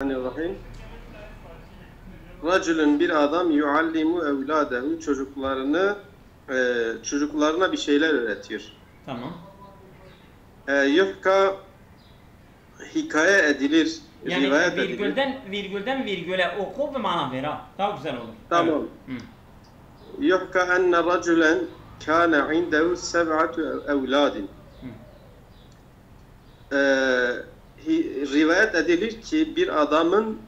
Bismillahirrahmanirrahim. Racülün bir adam yuallimu evladehu çocuklarına bir şeyler öğretiyor. Tamam. Yuhka hikaye edilir, Yani rivayet edilir. virgülden virgüle oku ve mana ver ha. Daha güzel olur. Tamam. Evet. Yuhka enne racülen kâne indehu seb'atu evladin. Rivayet edilir ki bir adamın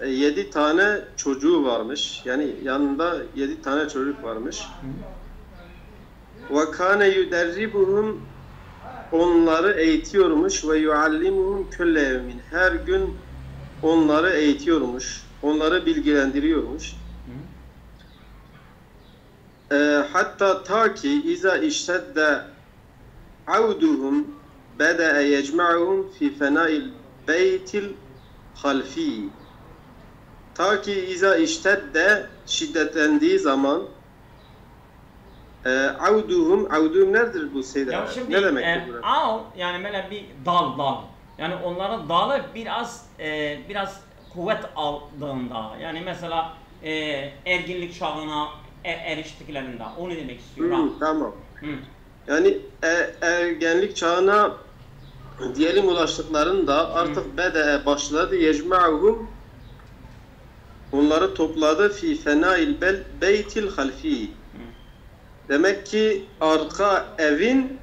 7 tane çocuğu varmış. Yani yanında 7 tane çocuk varmış. Ve kâne yuderribuhum, onları eğitiyormuş ve yuallimuhum külle evmin, her gün onları eğitiyormuş, onları bilgilendiriyormuş. Hatta ta ki iza iştedde avduhum bede'e yecma'uhum fi fena'il beytil halfi. Ta ki iza iştedde, şiddetlendiği zaman avduhum nedir bu Seyda? Ya şimdi Ne demek bu? av yani böyle bir dal. Yani onların dalı biraz kuvvet aldığında, yani mesela erginlik çağına eriştiklerinde, onu demek istiyorum. Tamam. Yani ergenlik çağına diyelim ulaştıklarında artık bede'e başladı, yecma'uhum, onları topladı fi fena'il beytil halfi. Demek ki arka evin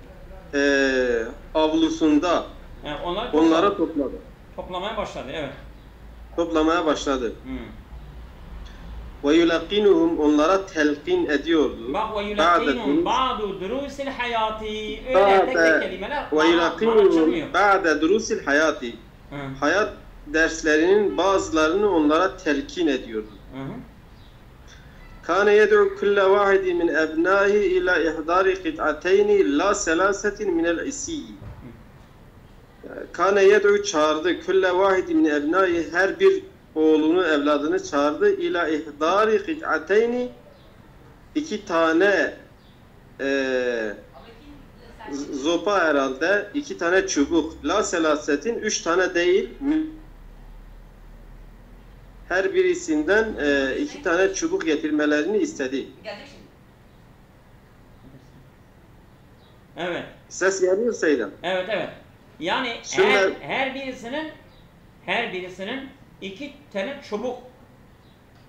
avlusunda Yani onları topladı. Toplamaya başladı, evet. Toplamaya başladı. Ve yulakinuhum, onlara telkin ediyordu. Bak, ve yulakinuhum ba'du durusil hayati. Öyle tek kelimeler ve yulakinuhum ba'de durusil hayati. Hayat derslerinin bazılarını onlara telkin ediyordu. Kâne yed'u kulle vahidi min ebnâhi ila ihdâri qit'ateyni la selâsetin minel isiyyi. Kâne yed'u, çağırdı, kulle vahidi min ebnâhi, her bir oğlunu, evladını çağırdı, ila ihdâri qit'ateyni, 2 tane zopa herhalde, 2 tane çubuk, la selâsetin, 3 tane değil, her birisinden 2 tane çubuk getirmelerini istedi. Evet. Ses geliyor Seyda. Evet. Yani her birisinin 2 tane çubuk,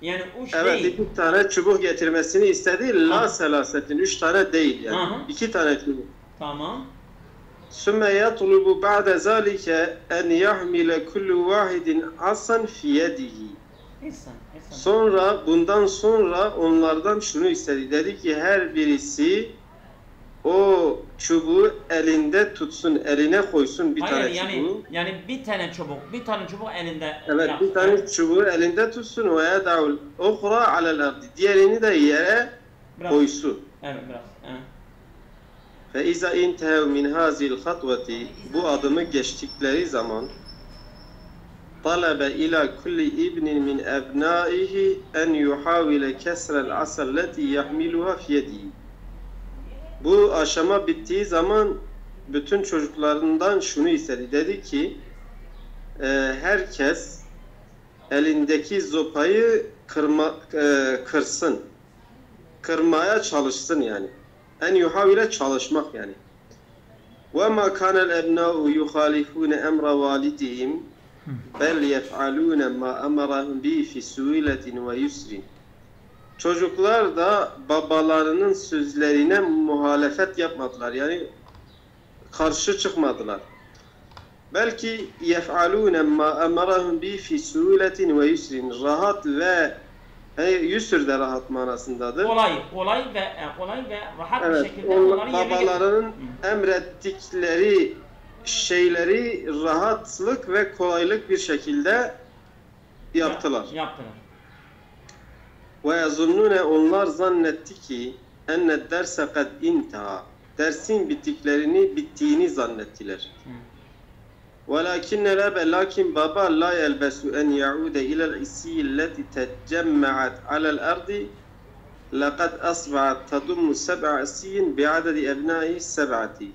yani 3 evet, değil. 2 tane çubuk getirmesini istedi. La selasetin, 3 tane değil yani. 2 tane çubuk. Tamam. Sümme yatlubu ba'de zalike en yahmile kullu vahidin asan fi yedihi. Bundan sonra onlardan şunu istedi. Dedi ki her birisi o çubuğu elinde tutsun, eline koysun bir tane çubuğu. Yani bir tane çubuk elinde. Evet, bir tane çubuğu elinde tutsun ve yed'ul ukhra alel ardi. Diğerini de yere koysun. Evet, biraz. Fe iza intehev min hazil hatvati, bu adımı geçtikleri zaman talabe ila kulli ibnin min ebnaihi en yuhavile kesrel asalleti yahmiluha fi yedihi. Bu aşama bittiği zaman bütün çocuklarından şunu istedi. Dedi ki herkes elindeki zopayı kırsın. Kırmaya çalışsın yani. En yuhavile, çalışmak yani. Ve ma kana'l ebna'u yuhalifune emra validihim bel yef'alune ma emarahum bi fi suiletin ve yusrin. Çocuklar da babalarının sözlerine muhalefet yapmadılar. Yani karşı çıkmadılar. Belki yef'alune ma emarahum bi fi suiletin ve yusrin. Rahat ve yusr de rahat manasındadır. Kolay ve rahat bir şekilde onları babalarının emrettikleri şeyleri rahatlık ve kolaylık bir şekilde yaptılar. Ve yazunnune, onlar zannetti ki enne derse kad intaha, dersin bittiğini zannettiler. Velakinnel ebe, lakin baba la yelbesu en yaude ilel isiyilleti tecemme'at alel ardi laqad asba'at tadummu seb'a isiyin bi'adedi ebnai seb'ati.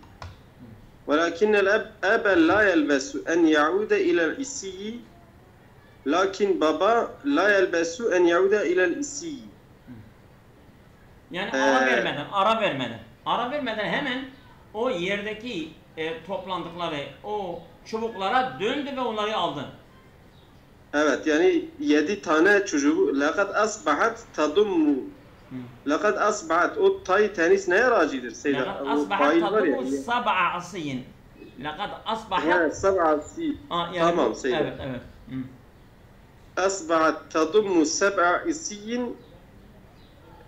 Velakinnel ebe la yelbesu en yaude ilel isiyyi Lakin baba la yelbesu en yauda ilel isi. Yani ara vermeden hemen o yerdeki toplandıkları o çubuklara döndü ve onları aldı. Evet, yani 7 tane çocuğu lekad asbahat tadummu. Lekad asbahat, o tay tenis neye racidir Seyda? Lekad O asbahat fail var ya. tadummu sab'a asiyin. Lekad asbahat. Evet, sab'a si. Yani Tamam Seyda. Evet, evet. Asbahat tadummu sab'a isiyin.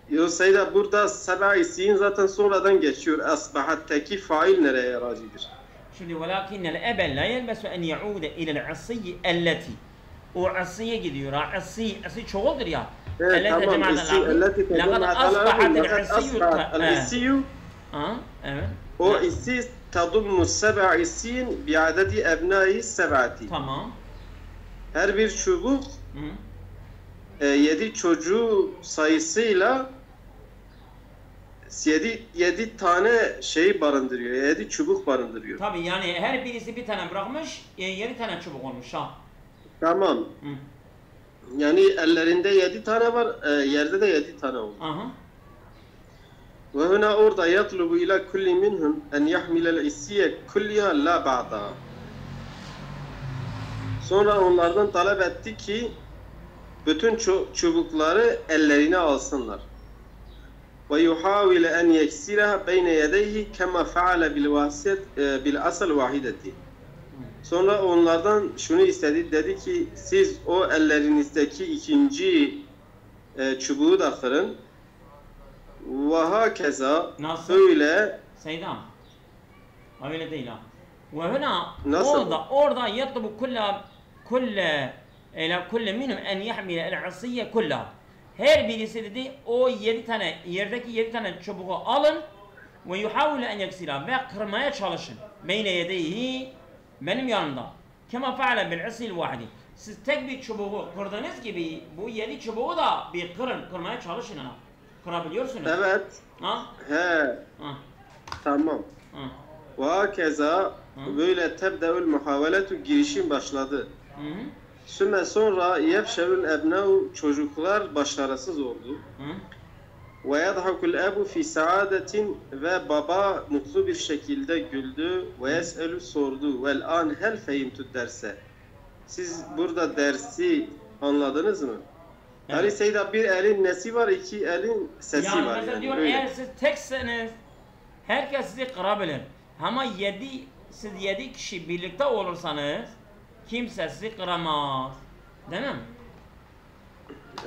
Yo Seyda, burada sab'a isiyin zaten sonradan geçiyor. Asbahat'taki fail nereye racidir? Şimdi velakinnel ebe la yelbesu en yaude ilel asiyyi elleti. O asiye gidiyor. Asi çoğuldur ya. Evet, tamam. Elleti tecemme'at alâhu. Lekad asbahat el-isiyu. Evet. O isi tadummu seb'a isin bi'adedi ebnai seb'ati. Tamam. Her bir çubuk 7 çocuğu sayısıyla 7 tane şey barındırıyor. 7 çubuk barındırıyor. Tabii yani her birisi bir tane bırakmış, 7 tane çubuk olmuş ha. Tamam. Yani ellerinde 7 tane var, yerde de 7 tane oldu. Aha. Ve huna orada yatlubu ila kulli minhum en yahmilel isiye kulliha la ba'da. Sonra onlardan talep etti ki bütün çubukları ellerine alsınlar. Ve yuhavile en yeksiraha beyne yedeyhi kema faale bil asal vahideti. Sonra onlardan şunu istedi, dedi ki siz o ellerinizdeki ikinci çubuğu da kırın. Ve hakeza öyle. Seydam. Öyle değil ha. Ve huna Nasıl? orada yatlubu kulle minhum en yahmile el asiyye kullaha. Her birisi dedi o 7 tane yerdeki 7 tane çubuğu alın ve yuhavile en yeksira ve kırmaya çalışın. Beyne yedeyhi, benim yanımda. Kema faale bil asil vahidi. Siz tek bir çubuğu kırdığınız gibi bu 7 çubuğu da bir kırmaya çalışın ha. Kırabiliyorsunuz. Evet. Ha? He. Ha. Tamam. Ha. Ve keza böyle tebdeül muhaveletu, girişim başladı. Sümme sonra yefşerül ebneu, çocuklar başarısız oldu. Ve yadhakul ebu fi saadetin, ve baba mutlu bir şekilde güldü. Ve yes'elü, sordu. Vel an hel fehimtud derse. Siz burada dersi anladınız mı? Evet. Yani Seyda, bir elin nesi var, iki elin sesi Yani var. mesela Yani diyor öyle. eğer siz tekseniz herkes sizi kırabilir. Ama siz 7 kişi birlikte olursanız kimse sizi kıramaz. Değil mi?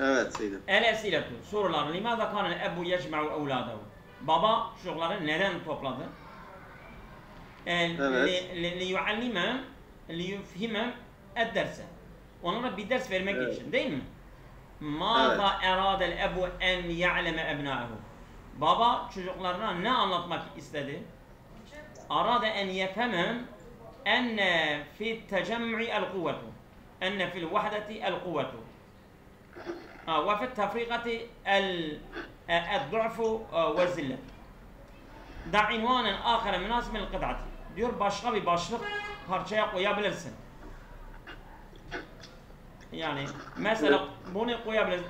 Evet Seyda. El esiletu. Sorular. Limaza kana ebu yecma'u evladahu. Baba çocukları neden topladı? Evet. Liyufhimem ed-derse. Onlara bir ders vermek Evet. için, değil mi? Maza eradel ebu en ya'leme ebna'ehu. Baba çocuklarına ne anlatmak istedi? Arada en yefhemem enne fi tecemmu'i el-kuvvetu. Enne fil vahdeti el-kuvvetu. Ve fi tefrikati el-du'fu ve zillet. Da invanen ahire münasib el kıd'ati. Diyor başka bir başlık parçaya koyabilirsin. Yani mesela bunu koyabiliriz.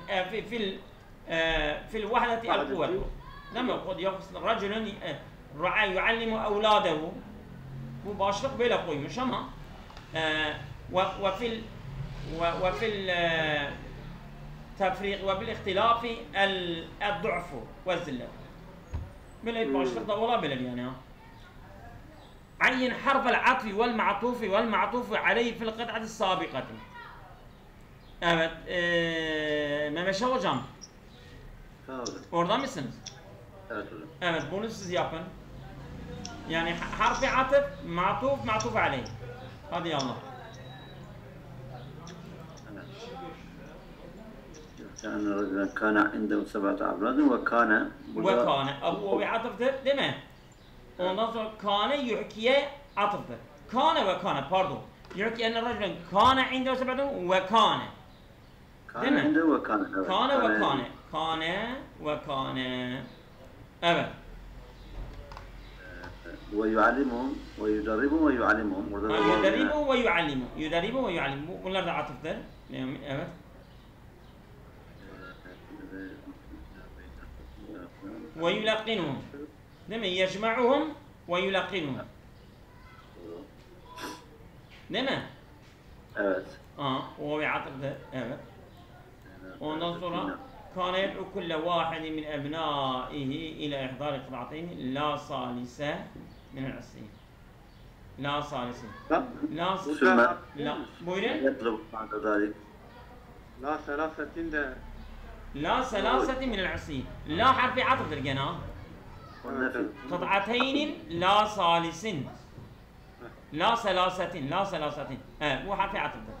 Fil vahdeti el kuvvetu. Değil mi? Kod yaksın raculun yuallimu evladehu. Bu başlık böyle koymuş ama ve fil tefrik ve bil ihtilafi el-du'fu ve zillet. Böyle bir başlık da olabilir yani. عين حرف العطف والمعطوف والمعطوف عليه في القطعة السابقة. Evet, Mehmet hocam. Orada mısınız? Evet hocam. Evet, bunu siz yapın. Yani harfi atıf, ma'tuf aleyh. Hadi yallah. كان عنده 7 أولاد وكان Bu bir atıftır değil mi? Ondan sonra kâne yuhkiye atıftır. Kâne ve kâne, pardon. Yuhkiye enne racülen kâne inde 7 ve kâne. Değil mi? عنده وكان. Kâne ve kâne. Kâne ve kâne. Evet. ويعلمهم ويدربهم ويعلمهم. يدربه ويعلمه. يدربه ويعلمه. Bunlar da atıftır. Evet. ويلقنهم. Değil mi? يجمعهم ويلقنهم. Değil mi? Evet. O bir atıftır. Evet. Ondan sonra كان يدعو كل واحد من أبنائه إلى إحضار قطعتين لا ثالثة من العصية. لا ثالثة. لا. Buyurun. يطلب بعد ذلك. La selasetin de لا ثلاثة من العصية. لا حرف عطف درجنا. قطعتين لا ثالث. لا ثلاثة. لا ثلاثة. مو حرف عطف ده.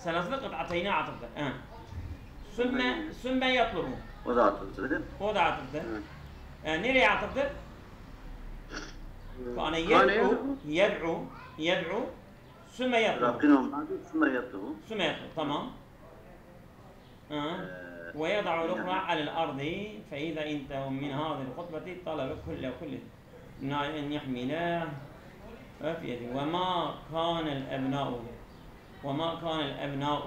ثلاثة قطعتين عطف ده. ثم يطلبوا. O da atıftır. O da atıftır. Nereye atıftır? Kana yed'u ثم يطلب. يلقنهم ثم يطلبوا. ثم يطلب. تمام. ويضع الأخرى على الأرض فإذا انتهوا من هذه الخطبة طلب كل أن يحمله في يده. وما كان الأبناء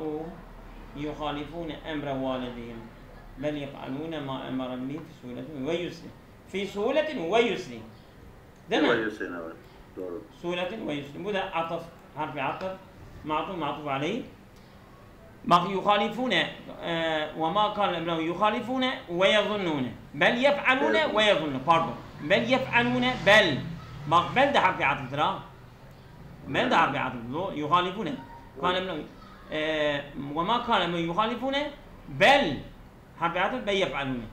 يخالفون أمر والدهم بل يفعلون ما أمر به في سهولة ويسر. في سهولة ويسر. دم. ويسر. doğru. سهولة ويسر. Bu da atıf. Harfi atıf. معطوف عليه. Bak يخالفون وما كان الأبناء يخالفون ويظنون بل يفعلون ويظنون. Pardon. بل يفعلون بل. Bak bel de harfi atıftır ha. Bel de harfi atıftır. يخالفون. كان الأبناء وما كان يخالفون بل حرف عطف بل يفعلون.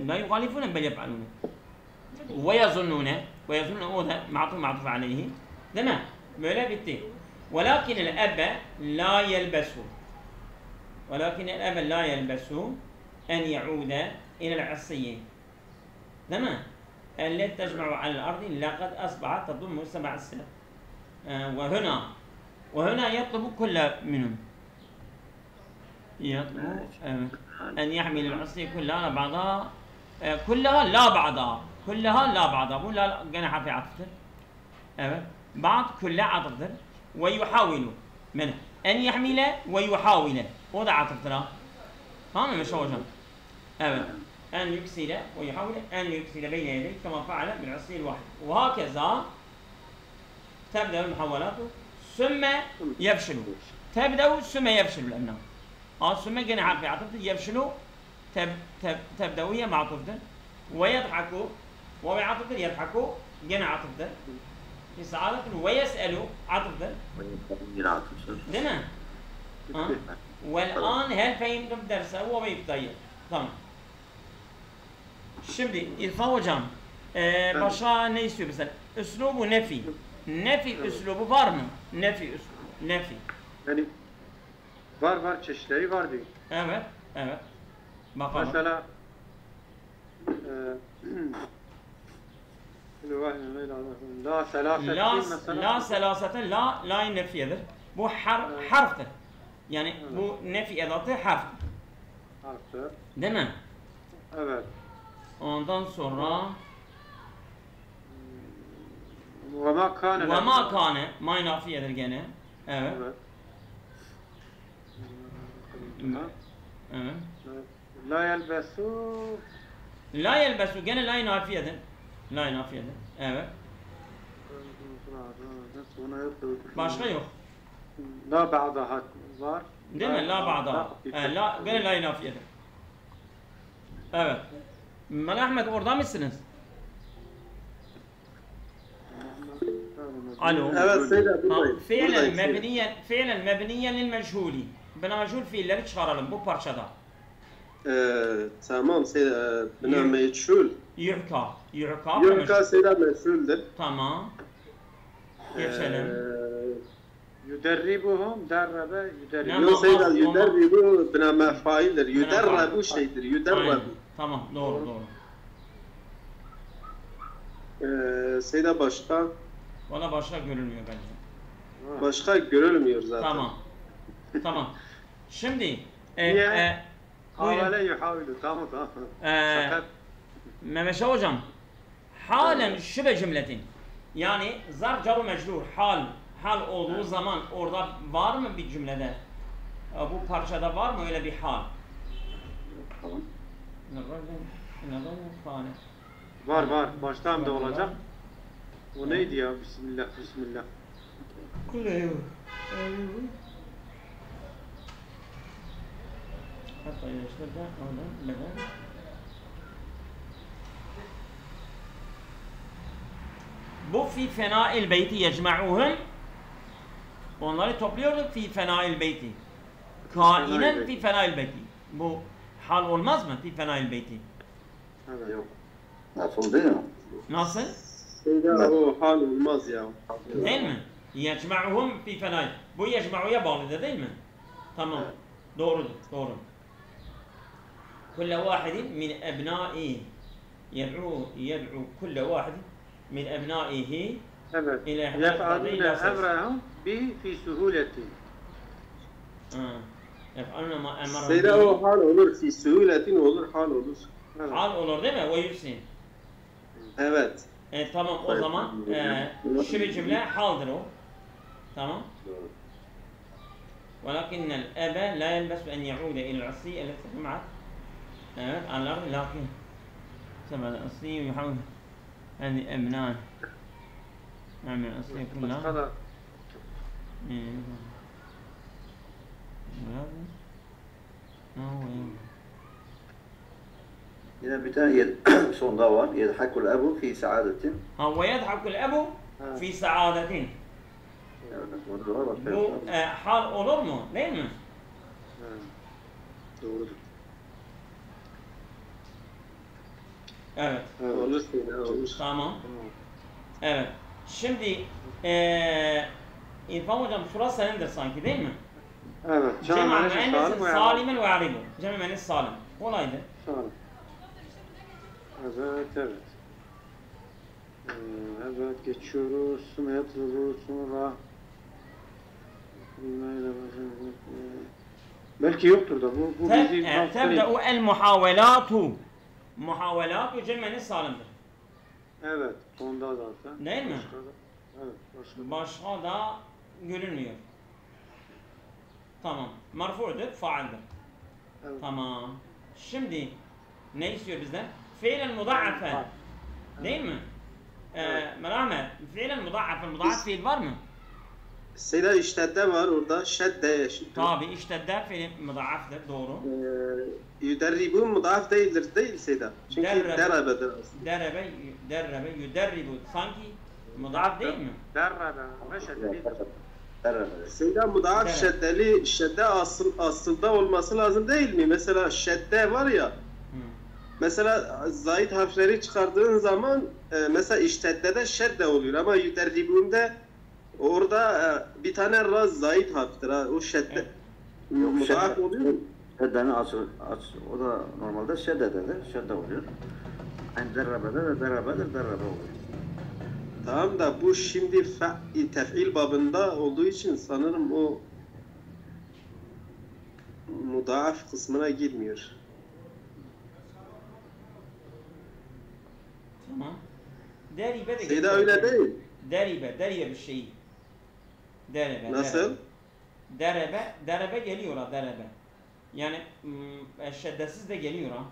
لا يخالفون بل يفعلون. ويظنون هذا معطوف عليه. تمام. böyle bitti. ولكن الأب لا يلبس. ولكن الأب لا يلبس أن يعود إلى العصية. تمام. التي تجمع على الأرض لقد أصبحت تضم 7 سنة. وهنا يطلب كل منهم. يطلب أن يحمل العصية كلها بعضها. كلها لا بعضها. كلها لا بعضها. Bu la gene harfi atıftır. Evet. بعض كلها atıftır. ويحاول من أن يحمل ويحاول. O da atıftır ha. Tamam mı Meşe hocam? Evet. أن يكسل ويحاول أن يكسل بين يديه كما فعل بالعصي الواحد. وهكذا تبدأ المحاولات ثم يفشل. تبدأ ثم يفشل الأبناء. ثم جنا حرف عطف يفشلوا. تبدأ وهي معطوف ده. ويضحكوا وبعطف يضحكوا جنا عطف ده. يسألك ويسألوا عطف ده. دنا. والآن هل فهمتم درسه وبيبتدئ. Tamam. Şimdi İrfan hocam başka ne istiyor bizden? Üslubu nefi. Nefi üslubu var mı? Nefi. Yani var çeşitleri var diyor. Evet. Bakalım. Mesela la selasetin la nefiyedir. Bu harftır. Yani bu nefi edatı harftır. Değil mi? Evet. Ondan sonra وما kâne maynafiyedir gene. Evet. La yelbesu. La yelbesu gene la nafiyedir. Evet. Başka yok. La ba'daha var. Değil mi? La ba'daha. La gene la nafiyedir. Evet. Ahmet orada mısınız? Alo. Evet buradayım. Fiilen mebniyen lil meçhuli. Bina meçhul fiilleri çıkaralım bu parçada. Tamam bina meçhul. Yuhka seyda meçhuldür. Tamam. Geçelim. Yuderribuhum derrebe yuderribu. Seyda yuderribu bina mefaildir. Yuderrabu şeydir. Yuderrabu. Tamam doğru. Seyda başka? Valla başka görülmüyor bence. Başka görülmüyor zaten. Tamam. Şimdi havale yuhavilu. Tamam. Mehmet Şah hocam Halen şübe cümletin. Yani zarf car mecrur hal olduğu zaman orada var mı bir cümlede? Bu parçada var mı öyle bir hal? Tamam. Var. Baştan da olacak. O neydi ya? Bismillah. Hatta yaşlarda oradan neden? Bu fi fena'il beyti yecma'uhum. Onları topluyordu fi fena'il beyti. Kainen fi fena'il beyti. Bu hal olmaz mı fi fena'il beyti? Evet. Yok. Nasıl değil mi? Nasıl? Seyda o hal olmaz ya. Değil mi? Yecma'uhum fi fena'il. Bu yecma'uya bağlıdır değil mi? Tamam. Doğrudur. Doğru. كل واحد من أبنائه يدعو كل واحد من أبنائه Evet. إلى Yef'alûne emrahum fi suhuleti. يفعلون ما أمر Seyda به. o hal olur. Fi suhuletin olur, hal olur. Evet. Hal olur değil mi? Ve yühsin. Evet. Tamam o zaman şu bir cümle haldır o. Tamam. Doğru. ولكن الأب لا يلبس أن يعود إلى العصي التي جمعت على الأرض لكن سبب الأصلي يحاول هذه أبناء نعمل الأصلي كلها Başka da Yine bir tane sonda var. Yedhakul ebu fi saadetin. ويضحك الأب في سعادة. Evet, orada var. Başka Bu yok. hal olur mu? Değil mi? evet. Doğrudur. Evet. Olur Seyda olur. Tamam. Tamam. Evet. Şimdi İrfan hocam şura senindir sanki değil mi? Evet. Cema Cem'e müennes salimen ve aribu. Cema müennes salim. Kolaydı. Salim. Evet. Evet geçiyoruz. Yatırıyoruz sonra. Belki yoktur da bu bizi Tebde'u el muhavelatu. Muhavelatu cema müennes salimdir. Evet. Sonda zaten. Değil mi? Başka da. Evet. Başka. Başka da görünmüyor. Tamam. Marfu'dur, faaldir. Evet. Tamam. Şimdi ne istiyor bizden? Fiilen muda'afen. Değil mi? Merhamet. Fiilen muda'afen. Muda'af fiil var mı? Seyda iştedde var orada. Şedde eşittir. Tabi işte der fiil muda'aftır. Doğru. Yüderribu mudaf değildir değil Seyda. Çünkü Derrebe. derabedir aslında. Derrebe, yüderribu. Sanki muda'af değil mi? Derrebe. Meşedeli. Derrebe. Seyda mudaf Evet. şeddeli, şedde asılda olması lazım değil mi? Mesela şedde var ya. Mesela zayit harfleri çıkardığın zaman mesela iştedde de şedde oluyor ama yüderribunde orada bir tane raz zayit harftir ha. O şedde mudaf şedde. oluyor mu? Şeddenin o da normalde şeddededir. Şedde oluyor. Yani derrebede de derrebedir. Derrebe oluyor. Tamam da bu şimdi tef'il babında olduğu için sanırım o mudaaf kısmına girmiyor. Tamam. Deribe de Seyda öyle değil. Deribe bir şey. Derebe. Nasıl? Derebe geliyor ha derebe. Yani şeddesiz de geliyor ha.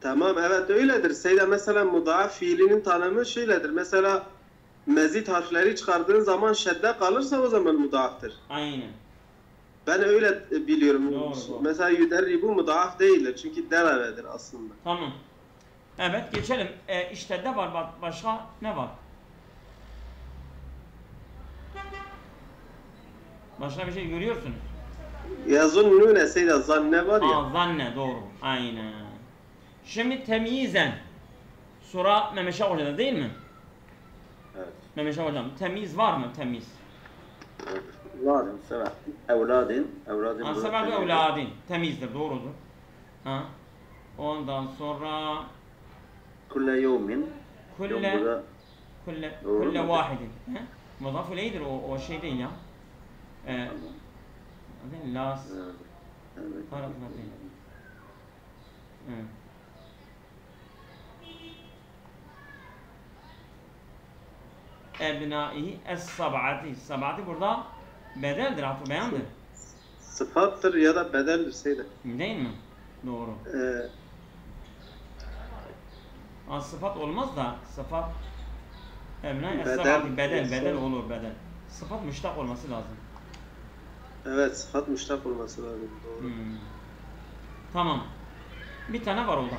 Tamam evet öyledir. Seyda mesela mudaaf fiilinin tanımı şöyledir. Mesela mezit harfleri çıkardığın zaman şedde kalırsa o zaman mudaaftır. Aynen. Ben öyle biliyorum. Doğru. Mesela yüderribu mudaaf değildir. Çünkü derabedir aslında. Tamam. Evet geçelim. İşte de var başka ne var? Başka bir şey görüyorsunuz. Yazunnune Seyda zanne var ya. Zanne doğru. Aynen. Şimdi temyizen. Sura Memeşe Hoca'da değil mi? Evet. Memeşe Hocam temyiz var mı temyiz? Var. Mesela evladin. Sebebe evladin. Temizdir doğrudur. Ha. Ondan sonra Kulle yevmin. kulle Doğru kulle mu? vahidin. Mudaf ileydir o şey değil ya. Las Evet. tarafına değil. ebnaihi es-sab'ati. Sab'ati burada bedeldir, atı beyandır. Sıfattır ya da bedeldir Seyda. Değil mi? Doğru. Sıfat olmaz da sıfat ebnai es-sab'ati bedel olur bedel. Sıfat müştak olması lazım. Evet, sıfat müştak olması lazım. Doğru. Tamam. Bir tane var orada.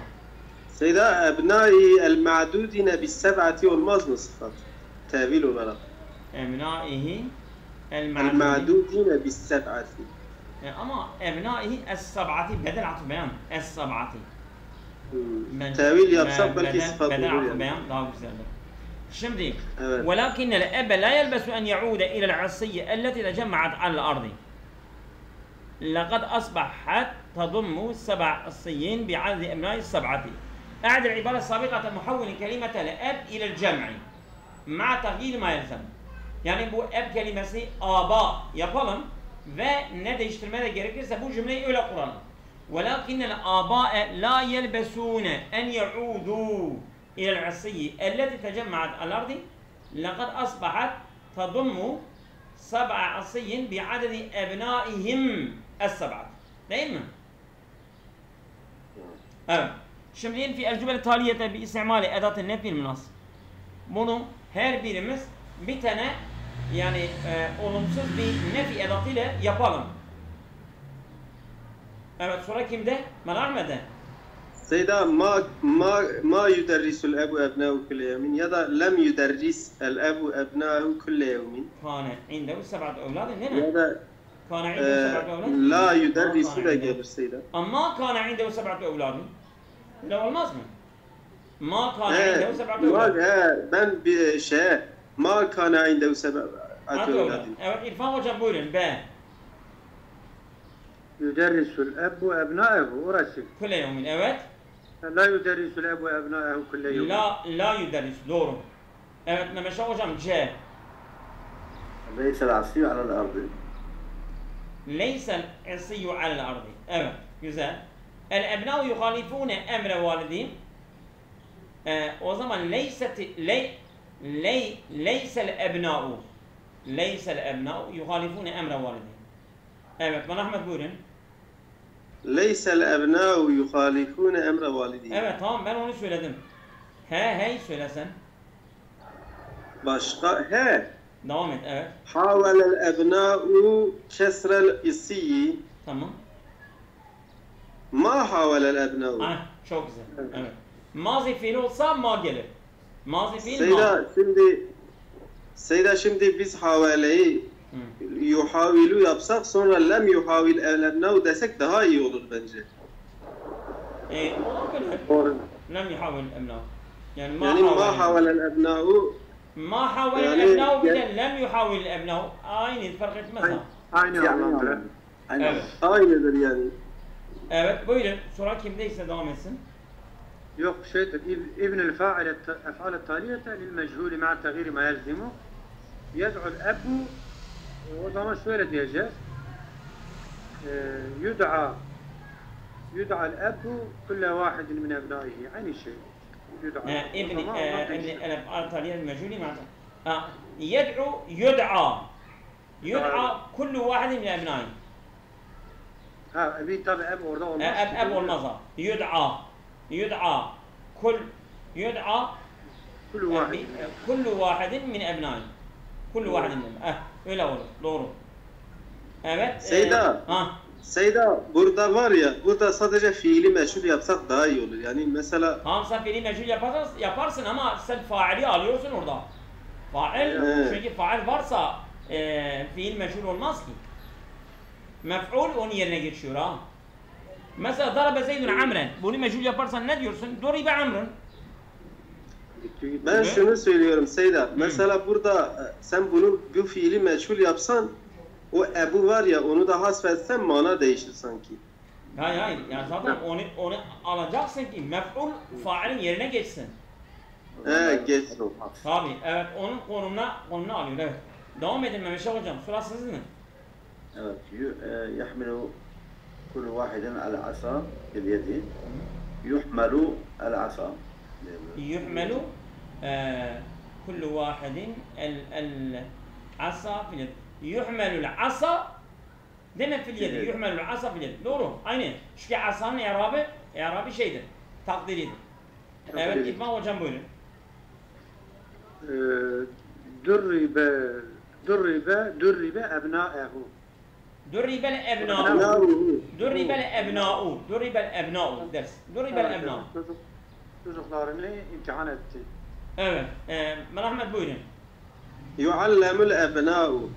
Seyda ebnai el-ma'dudine bis-seb'ati olmaz mı sıfat? Tevil olarak. Ebnaihi el-ma'dudi. El-ma'dudine bis-seb'ati. Ama ebnaihi es-sab'ati bedel atı beyan. Es-sab'ati. Tevil yapsak belki sıfat olur bedel atı yani. beyan daha güzeldir. Şimdi Evet. ولكن الأب لا يلبس أن يعود إلى العصية التي تجمعت على الأرض. لقد أصبحت تضم 7 عصيين بعدد أبناء السبعة. أعد العبارة السابقة محول كلمة الأب إلى الجمع مع تغيير ما يلزم. Yani bu eb kelimesi aba yapalım ve ne değiştirmeye de gerekirse bu cümleyi öyle kuralım. وَلَكِنَّ الْآبَاءَ لَا يَلْبَسُونَ أَنْ يَعُودُوا إلى العصية التي تجمعت على الأرض لقد أصبحت تضم 7 عصي بعدد أبنائهم السبعة. Değil mi? Evet. Şimdi fi el-cümle taliyete bi istimali edat-ı nefil münasib. Bunu her birimiz bir tane yani olumsuz bir nefi edatı ile yapalım. Evet, sonra kimde? Ahmet'e. Seyda ma yuderrisul ebu ebnâhu kulle yevmin ya da lem yuderris el ebu ebnâhu kulle yevmin. Kâne indehu seb'at evladın değil mi? Ya da Kâne indehu seb'at evladın. la yuderrisu da gelir Seyda. Ama kâne indehu seb'at evladın. Öyle olmaz mı? Ma kâne indehu seb'at evladın. Ben bir ma kâne indehu seb'at evladın. Evet, İrfan hocam buyurun. B. Yüderrisul ebbu ebnaehu orası. Kulle yevmin. Evet. La yüderrisul ebbu ebnaehu kulle yevmin. La yüderris. Doğru. Evet, Mehmet Şah hocam C. ليس العصي على الأرض. Leysel esiyyu alel ardı. Evet, güzel. El ebnâhu yuhalifûne emre validîn. O zaman leysel ebnâhu. Leysel ebnâhu yuhalifûne emre validîn. Evet, bana Ahmet buyurun. Leysel ebnâhu yuhalifûne emre validîn. Evet, tamam, ben onu söyledim. Hey söylesen. Başka Devam et, evet. Havelel ebnâhu kesrel isiyyi. Tamam. Ma havelel ebnâhu. Çok güzel. Evet. Mazi fiil olsa ma gelir. Mazi fiil ma. Seyda şimdi biz haveleyi yuhavilu yapsak sonra lem yuhavil el ebnâhu desek daha iyi olur bence. Olabilir. Doğru. Lem yuhavil emnâhu. Yani ma havelel ebnâhu. Ma havelel ebnâhu bile lem yuhavil ebnâhu. Aynı, fark etmez ha. Aynı anlamda. Evet. Aynıdır yani. Evet, buyurun. Sonra kimdeyse devam etsin. Yok şeydir. İbnül fa'il ef'al taliyete lil mechûli ma'a taghyir ma yelzimu. Yed'u'l ebbu. O zaman şöyle diyeceğiz. Yud'a'l ebbu kulle vahidin min ebnâihi. Aynı şey. İbn el-ef'al taliyete mecûli ma'a yud'a kullu vahidin min ebnâihi. Ha, bir tabi eb orada olmaz. Eb olmaz ha. Yud'a kullu vahidin min ebnâihi. Kullu vahidin min ebnâihi. Öyle olur. Doğru. Evet. Seyda burada var ya, burada sadece fiili meşhur yapsak daha iyi olur. Yani mesela... Tamam, sen fiili meşhur yaparsın ama sen faili alıyorsun orada. Fail, çünkü fail varsa fiil meşhur olmaz ki. Mef'ul onun yerine geçiyor ha. Mesela darabe Zeydun Amren. Bunu meşhur yaparsan ne diyorsun? Doribe Amren. Ben şunu söylüyorum Seyda. Mesela burada sen bu fiili meçhul yapsan o ebu var ya onu da hasfetsen mana değişir sanki. Hayır. Yani zaten onu alacaksın ki mef'ul failin yerine geçsin. Geçsin. Tabii. Evet. Onun konumuna alıyor. Evet. Devam edin Mehmet Şah hocam. Sıra sizin mi? Evet. يحمل كل واحد على عصا باليد. يحمل العصا. يحمل كل واحد العصا في اليد. يحمل العصا دائما في اليد. يحمل العصا في اليد. doğru. Aynı. Çünkü asanın i'rabı şeydir. Takdiridir. Evet İrfan hocam buyurun. درب أبناءه. درب الأبناء. درب الأبناء. درب الأبناء ders. درب الأبناء. Çocuklarını imtihan etti. Evet. Mehmet buyurun. يعلم الأبناء.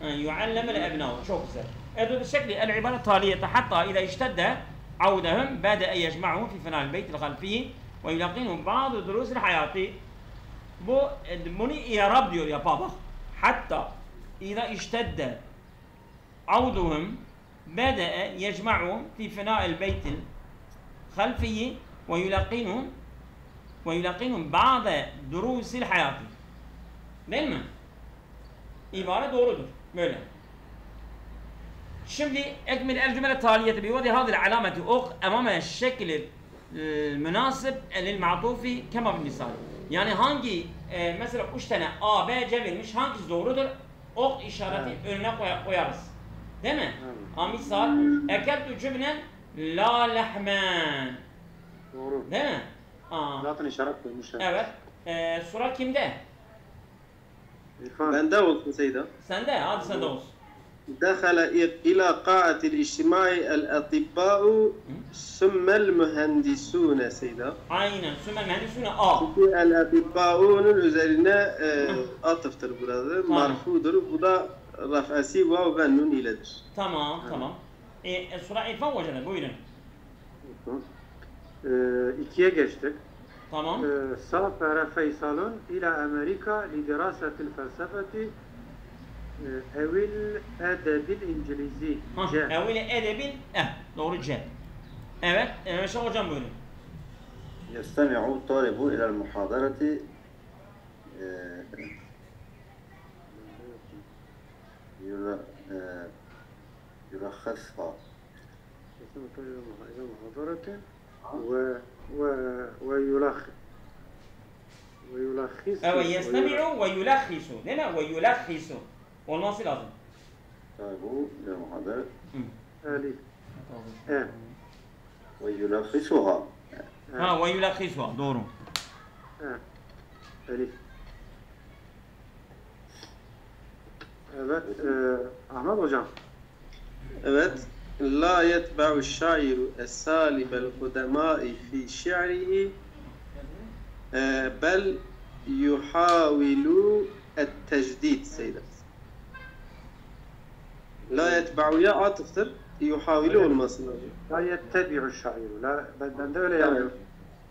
يعلم الأبناء. Çok güzel. هذا الشكل العبارة التالية حتى إذا اشتد عودهم بدأ يجمعهم في فناء البيت الخلفي ويلقينهم بعض دروس الحياة. Bunu i'rab diyor ya bak. Hatta إذا اشتد عودهم بدأ يجمعهم في فناء البيت الخلفي ويلقينهم بعض دروس الحياة. Değil mi? İbare doğrudur. Böyle. Şimdi ekmil el-cümle taliyeti بوضع هذه العلامة أمام الشكل المناسب للمعطوف كما في المثال. Yani hangi mesela 3 tane A, B, C verilmiş hangisi doğrudur? Ok işareti önüne koyarız. Değil mi? Misal ekeltu cümlen la lehmen. Doğru. Değil mi? Zaten işaret koymuşlar. Evet. Sıra kimde? İrfan. Bende olsun Seyda. Sende. Hadi sende olsun. دخل إلى قاعة الاجتماع الأطباء ثم المهندسون Seyda. Aynen. Sümme mühendisune A. Çünkü el-atibba'unun üzerine atıftır burada. Tamam. Marfudur. Bu da raf'asi vav ve nun iledir. Tamam. Tamam. Sıra İrfan hocam. Buyurun. İkiye geçtik. Tamam. سافر فيصل إلى أمريكا لدراسة الفلسفة أو الأدب الإنجليزي. Evvel edebin doğru C. Evet. Meşe hocam buyurun. يستمع الطالب إلى المحاضرة يلخصها. ويلخص. Evet. Yestemi'u ve yulakhisu. Değil mi? Ve yulakhisu. Olması lazım. الطالب إلى المحاضرة ألف. ويلخصها. Ve yulakhisuha. Doğru. Elif. Evet, Ahmet hocam. Evet. La yetba'u şairu es-salibel kudemai fi şi'rihi bel yuhavilu et-tecdid Seyda. La yetba'u'ya atıftır. Yuhavilu olması lazım. La yettebi'u şairu. Ben de öyle yazıyorum.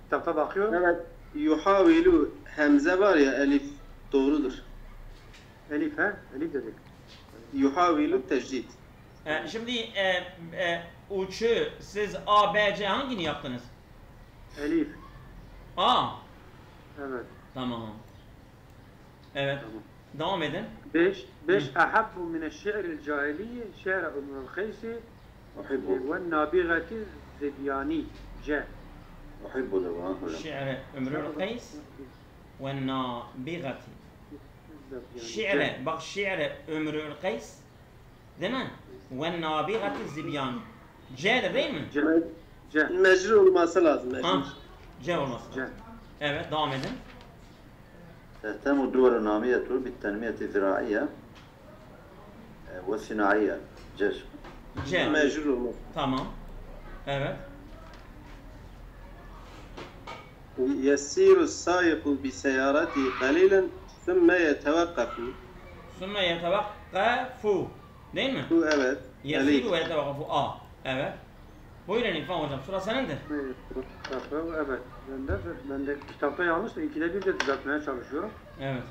Kitapta bakıyorum. Evet. Yuhavilu hemze var ya elif doğrudur. Elif he? Elif dedik. Yuhavilu tecdid. Şimdi uçu siz A, B, C hangini yaptınız? Elif. A. Evet. Tamam. Evet. Tamam. Devam edin. 5 أحب من الشعر الجاهلي شعر ابن القيس أحبه. والنابغة الزبياني جاء. أحب له. شعر أمر القيس والنابغة. شعر bak şiir Ömrül Kays değil mi? Ve nabigati zibyan. C'dir değil mi? C. Mecrur olması lazım. Ha. C olması. C. Evet devam edin. تهتم الدول النامية بالتنمية الزراعية والصناعية. جيش. C. Mecrur olması. Tamam. Evet. يسير السائق بسيارته قليلا ثم يتوقف. Sümme yetevakkafu. Değil mi? Bu evet. Yesiru ve yetevakkafu. A. Evet. Buyurun İrfan hocam. Sıra senindir. Evet. Ben de kitapta yanlış da ikide bir de düzeltmeye çalışıyorum. Evet.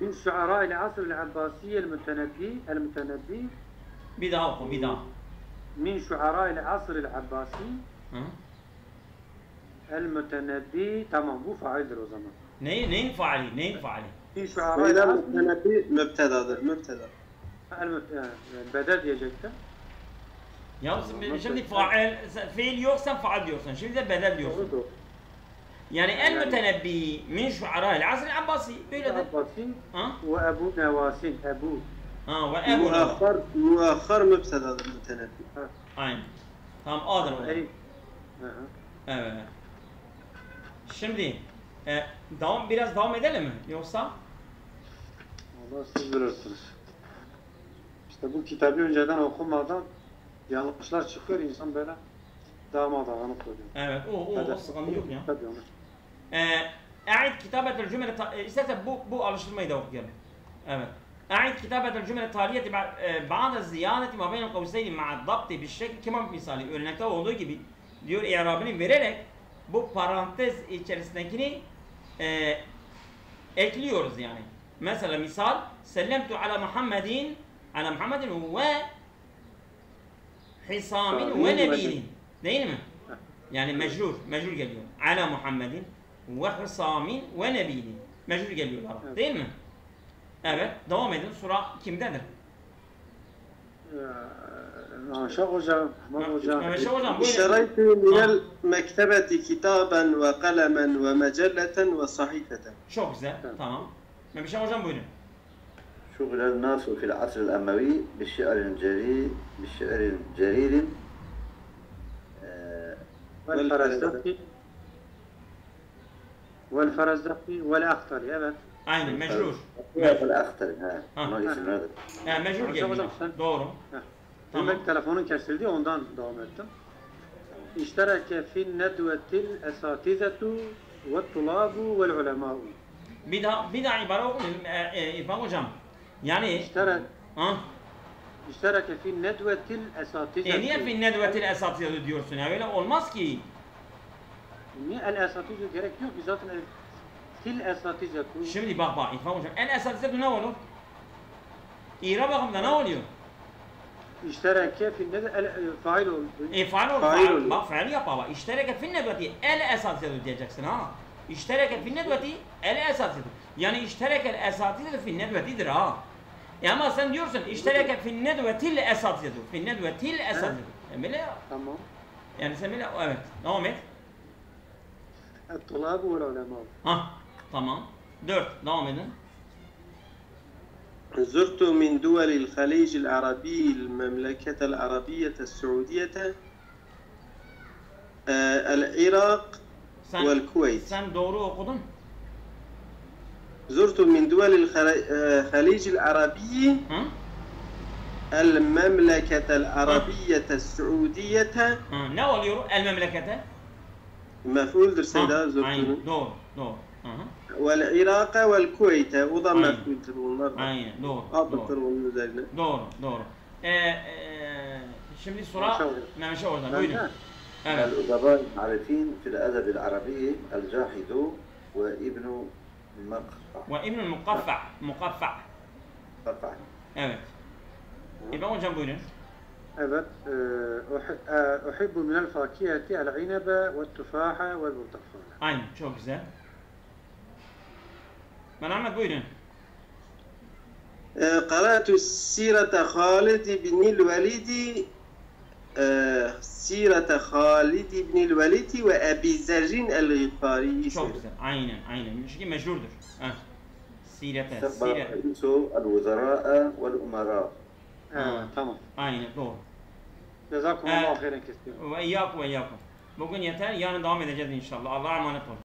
Min şuara ile asr el-abbasiye el-mütenebbi Bir daha oku. Bir daha. min şuara ile asr el-abbasi Hı? el-mütenebbi. Tamam bu faildir o zaman. Neyin faali? Neyin faali? Min şuara ile Meydan asr mütenebi mübtedadır. Mübteda. bedel diyecektim. Ya şimdi faal, fiil yok sen faal diyorsun. Şimdi de bedel diyorsun. Doğrudur. Yani el-mütenebbi min şuara'il asr el-abbasi. Böyledir. Abbasi Ha? ve Ebu Nevasin. Ebu. Ha ve Ebu Nevasin. Muahhar mübtedadır mütenebbi. Aynen. Tamam A'dır o. Ey. Aha. Evet. Şimdi biraz devam edelim mi? Yoksa? Allah siz bilirsiniz. İşte bu kitabı önceden okumadan yanlışlar çıkıyor, insan böyle darmadağın oluyor. Evet, o sıkıntı yok ya. Tabii onu. أعد كتابة الجمل istersen bu alıştırmayı da okuyalım. Evet. أعد كتابة الجمل التالية بعد الزيادة ما بين القوسين مع الضبط بالشكل كما misali örnekte olduğu gibi diyor i'rabını vererek bu parantez içerisindekini ekliyoruz yani. Mesela misal sellemtu ala Muhammedin ve hisamin ve nebinin. Değil mi? Yani mecrur geliyor. Ala Muhammedin ve hisamin ve nebinin. Mecrur geliyorlar. Evet. Değil mi? Evet. Devam edin. Sura kimdedir? Maşa hocam. Maşa hocam. اشتريت من المكتبة كتابا وقلما ومجلة وصحيفة. Çok güzel. Tamam. Maşa hocam buyurun. شغل الناس في العصر الأموي بالشعر جرير والفرزدقي والأخطري. Evet. Aynen mecrur. والأخطري Mecrur geliyor. Doğru. Demek telefonun kesildi, ondan devam ettim. İştereke fin nedvetil esatizetu ve tulabu vel ulemâ'u. Bir daha ibare okuyayım İrfan hocam. Yani İştereke fin nedvetil esatizetu. Niye fin nedvetil esatizetu diyorsun ya? Öyle olmaz ki. Niye el esatizetu gerek yok ki zaten fil esatizetu. Şimdi bak İrfan hocam. El esatizetu ne olur? İra bakımda ne oluyor? İştereke fin nedvetil fail olur. Fail olur. Bak fail yap baba. İştereke fin nedveti el esatizetu diyeceksin ha. İştereke fin nedveti el esatizetu. Yani iştereke el esatizetu fin nedvetidir ha. Ama sen diyorsun iştereke fin nedvetil esatizetu. Fin nedvetil esatizetu. Böyle tamam. Yani sen böyle evet. Devam et. El-tulabu vel ulemâ'u. Tamam. 4. Devam edin. زرت من دول الخليج العربي المملكة العربية السعودية العراق والكويت. Sen doğru okudun. زرت من دول الخليج العربي المملكة العربية السعودية. Ne oluyor el memlekete? مفعول سيدا زرت. Aynen doğru. والعراق والكويت o da mef'uldür bunlar. Aynen doğru. Atıftır onun üzerine. Doğru. Şimdi sıra Mehmet oradan. Buyurun. Evet. الأدباء المعروفين في الأدب العربي الجاحظ وابن المقفع. مقفع. Evet. İbrahim hocam buyurun. Evet. Uhibbu minel fakihati el-inebe ve't-tufaha ve'l-burtukal. Aynen. Çok güzel. Ahmet buyurun. قرأت سيرة خالد بن الوليد سيرة خالد بن الوليد وأبي ذر الغفاري. Çok güzel. Aynen. Çünkü meşhurdur. Sirete. رئيس الوزراء والأمراء. Tamam. Aynen doğru. Cezakumullahu khairan kesiyor. Ve iyyakum. Bugün yeter. Yarın devam edeceğiz inşallah. Allah'a emanet olun.